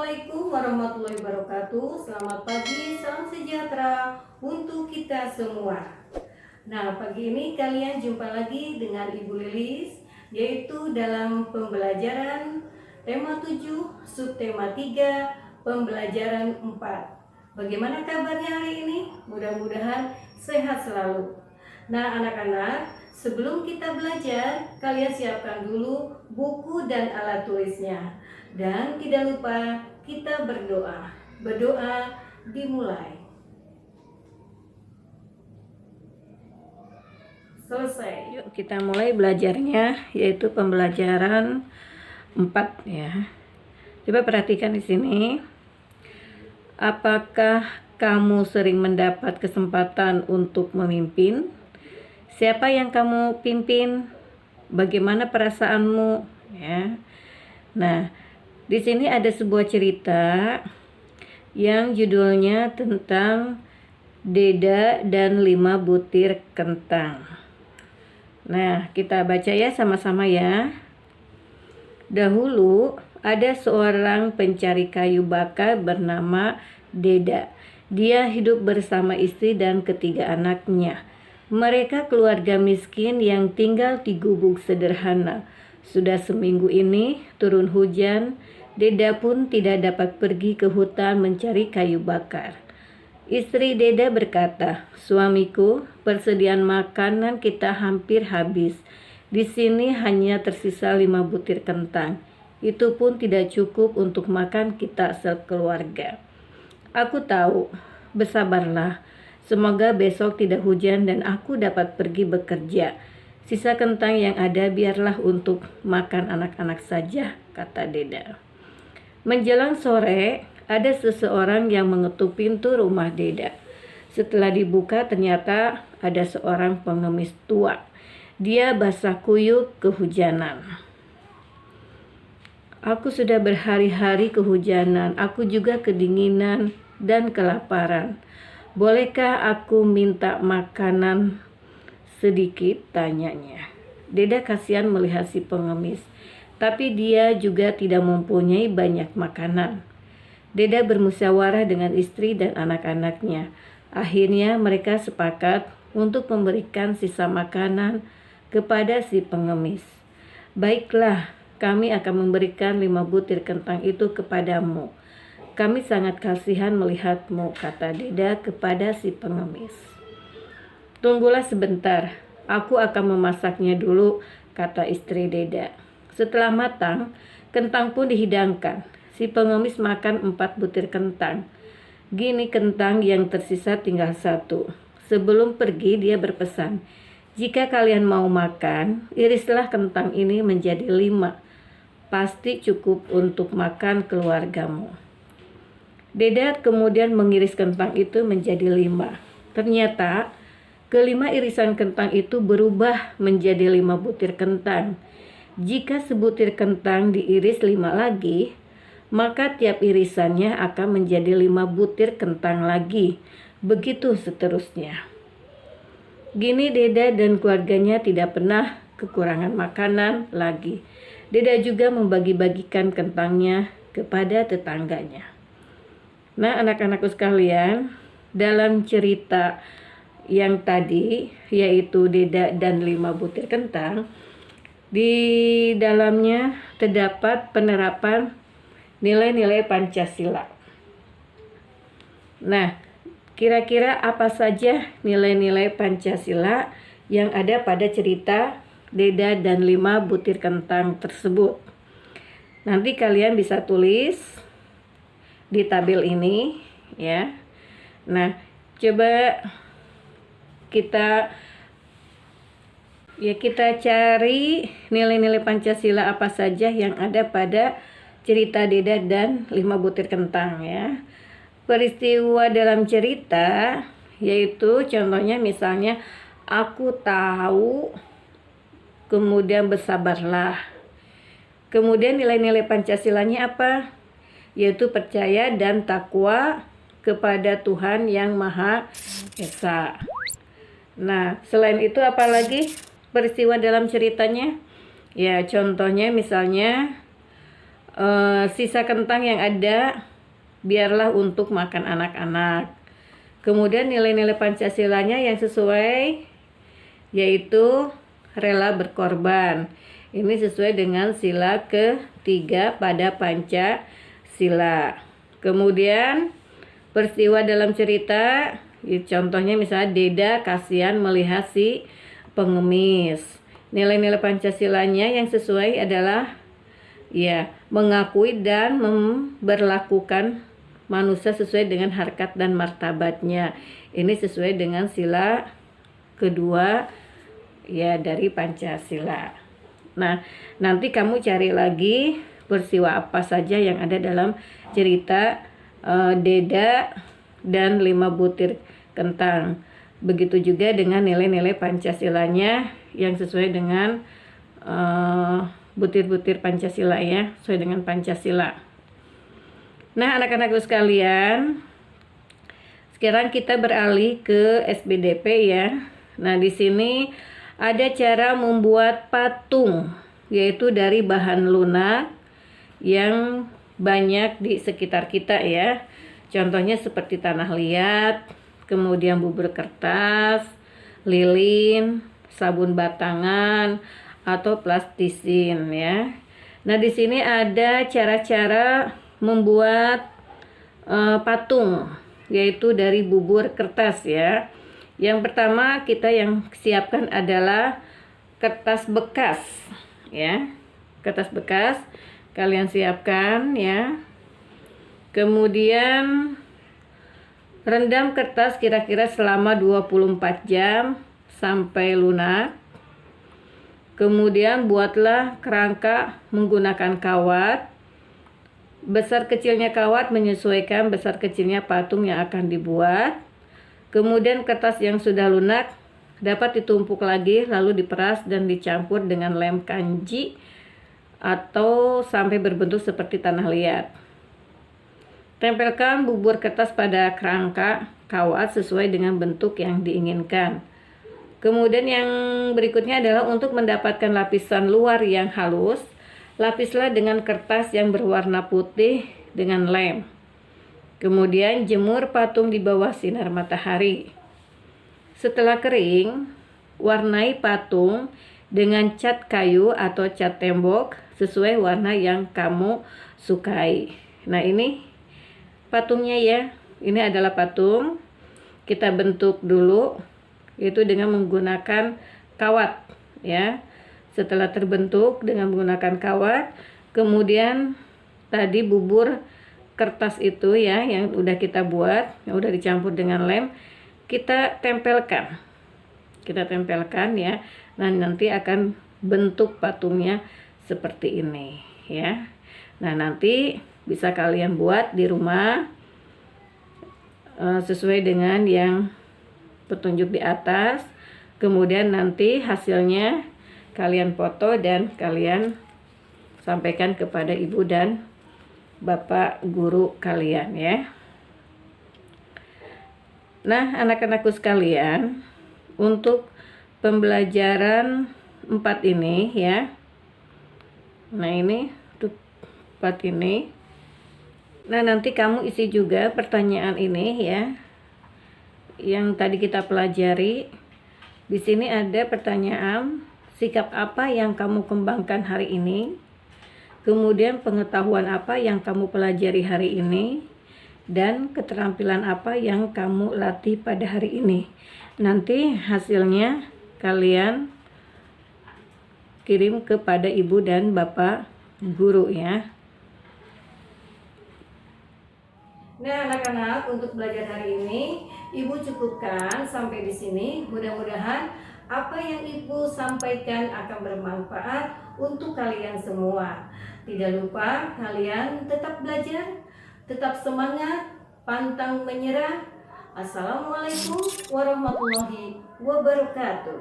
Assalamualaikum warahmatullahi wabarakatuh. Selamat pagi, salam sejahtera untuk kita semua. Nah, pagi ini kalian jumpa lagi dengan Ibu Lilis, yaitu dalam pembelajaran tema 7, subtema 3, pembelajaran 4. Bagaimana kabarnya hari ini? Mudah-mudahan sehat selalu. Nah, anak-anak, sebelum kita belajar, kalian siapkan dulu buku dan alat tulisnya. Dan tidak lupa kita berdoa. Berdoa dimulai. Selesai. Yuk kita mulai belajarnya, yaitu pembelajaran 4 ya. Coba perhatikan di sini. Apakah kamu sering mendapat kesempatan untuk memimpin? Siapa yang kamu pimpin? Bagaimana perasaanmu? Ya. Nah, di sini ada sebuah cerita yang judulnya tentang Deda dan 5 butir kentang. Nah, kita baca ya sama-sama ya. Dahulu ada seorang pencari kayu bakar bernama Deda. Dia hidup bersama istri dan ketiga anaknya. Mereka keluarga miskin yang tinggal di gubuk sederhana. Sudah seminggu ini turun hujan, Deda pun tidak dapat pergi ke hutan mencari kayu bakar. Istri Deda berkata, "Suamiku, persediaan makanan kita hampir habis. Di sini hanya tersisa 5 butir kentang. Itu pun tidak cukup untuk makan kita sekeluarga." "Aku tahu, bersabarlah. Semoga besok tidak hujan dan aku dapat pergi bekerja. Sisa kentang yang ada biarlah untuk makan anak-anak saja," kata Deda. Menjelang sore, ada seseorang yang mengetuk pintu rumah Deda. Setelah dibuka, ternyata ada seorang pengemis tua. Dia basah kuyup kehujanan. "Aku sudah berhari-hari kehujanan, aku juga kedinginan dan kelaparan. Bolehkah aku minta makanan sedikit?" tanyanya. Deda kasihan melihat si pengemis, tapi dia juga tidak mempunyai banyak makanan. Deda bermusyawarah dengan istri dan anak-anaknya. Akhirnya mereka sepakat untuk memberikan sisa makanan kepada si pengemis. "Baiklah, kami akan memberikan 5 butir kentang itu kepadamu. Kami sangat kasihan melihatmu," kata Deda kepada si pengemis. "Tunggulah sebentar, aku akan memasaknya dulu," kata istri Deda. Setelah matang, kentang pun dihidangkan. Si pengemis makan 4 butir kentang. "Gini kentang yang tersisa tinggal 1. Sebelum pergi dia berpesan, 'Jika kalian mau makan, irislah kentang ini menjadi 5. Pasti cukup untuk makan keluargamu.'" Deda kemudian mengiris kentang itu menjadi 5. Ternyata kelima irisan kentang itu berubah menjadi 5 butir kentang. Jika sebutir kentang diiris 5 lagi, maka tiap irisannya akan menjadi 5 butir kentang lagi. Begitu seterusnya. Gini Deda dan keluarganya tidak pernah kekurangan makanan lagi. Deda juga membagi-bagikan kentangnya kepada tetangganya. Nah, anak-anakku sekalian, dalam cerita yang tadi, yaitu Deda dan 5 butir kentang, di dalamnya terdapat penerapan nilai-nilai Pancasila. Nah, kira-kira apa saja nilai-nilai Pancasila yang ada pada cerita Deda dan 5 butir kentang tersebut? Nanti kalian bisa tulis di tabel ini ya. Nah, coba kita cari nilai-nilai Pancasila apa saja yang ada pada cerita Deda dan 5 butir kentang ya. Peristiwa dalam cerita yaitu contohnya misalnya, "Aku tahu," kemudian "bersabarlah." Kemudian nilai-nilai Pancasilanya apa? Yaitu percaya dan takwa kepada Tuhan yang Maha Esa. Nah, selain itu apa lagi peristiwa dalam ceritanya? Ya, contohnya misalnya Sisa kentang yang ada biarlah untuk makan anak-anak. Kemudian nilai-nilai Pancasilanya yang sesuai yaitu rela berkorban. Ini sesuai dengan sila ketiga pada Pancasila. Kemudian peristiwa dalam cerita, contohnya misalnya Deda kasihan melihat si pengemis. Nilai-nilai Pancasilanya yang sesuai adalah ya mengakui dan memberlakukan manusia sesuai dengan harkat dan martabatnya. Ini sesuai dengan sila kedua ya dari Pancasila. Nah, nanti kamu cari lagi peristiwa apa saja yang ada dalam cerita Deda dan 5 butir kentang. Begitu juga dengan nilai-nilai Pancasilanya yang sesuai dengan butir-butir Pancasila ya, sesuai dengan Pancasila. Nah, anak-anakku sekalian, sekarang kita beralih ke SBDP ya. Nah, di sini ada cara membuat patung, yaitu dari bahan lunak yang banyak di sekitar kita ya. Contohnya seperti tanah liat, kemudian bubur kertas, lilin, sabun batangan, atau plastisin ya. Nah, di sini ada cara-cara membuat patung, yaitu dari bubur kertas ya. Yang pertama kita yang siapkan adalah kertas bekas ya. Kertas bekas kalian siapkan ya. Kemudian rendam kertas kira-kira selama 24 jam sampai lunak. Kemudian buatlah kerangka menggunakan kawat. Besar kecilnya kawat menyesuaikan besar kecilnya patung yang akan dibuat. Kemudian kertas yang sudah lunak dapat ditumpuk lagi lalu diperas dan dicampur dengan lem kanji atau sampai berbentuk seperti tanah liat. Tempelkan bubur kertas pada kerangka kawat sesuai dengan bentuk yang diinginkan. Kemudian yang berikutnya adalah untuk mendapatkan lapisan luar yang halus, lapislah dengan kertas yang berwarna putih dengan lem. Kemudian jemur patung di bawah sinar matahari. Setelah kering, warnai patung dengan cat kayu atau cat tembok sesuai warna yang kamu sukai. Nah, ini patungnya ya. Ini adalah patung. Kita bentuk dulu yaitu dengan menggunakan kawat ya. Setelah terbentuk dengan menggunakan kawat, kemudian tadi bubur kertas itu ya yang udah kita buat, yang udah dicampur dengan lem, kita tempelkan. Kita tempelkan ya. Nah, nanti akan bentuk patungnya seperti ini ya. Nah, nanti bisa kalian buat di rumah sesuai dengan yang petunjuk di atas. Kemudian nanti hasilnya kalian foto dan kalian sampaikan kepada ibu dan bapak guru kalian ya. Nah, anak-anakku sekalian, untuk pembelajaran 4 ini ya. Nah, ini untuk 4 ini. Nah, nanti kamu isi juga pertanyaan ini ya. Yang tadi kita pelajari. Di sini ada pertanyaan, sikap apa yang kamu kembangkan hari ini? Kemudian pengetahuan apa yang kamu pelajari hari ini? Dan keterampilan apa yang kamu latih pada hari ini? Nanti hasilnya kalian kirim kepada ibu dan bapak guru ya. Nah, anak-anak, untuk belajar hari ini ibu cukupkan sampai di sini. Mudah-mudahan apa yang ibu sampaikan akan bermanfaat untuk kalian semua. Tidak lupa kalian tetap belajar, tetap semangat, pantang menyerah. Assalamualaikum warahmatullahi wabarakatuh.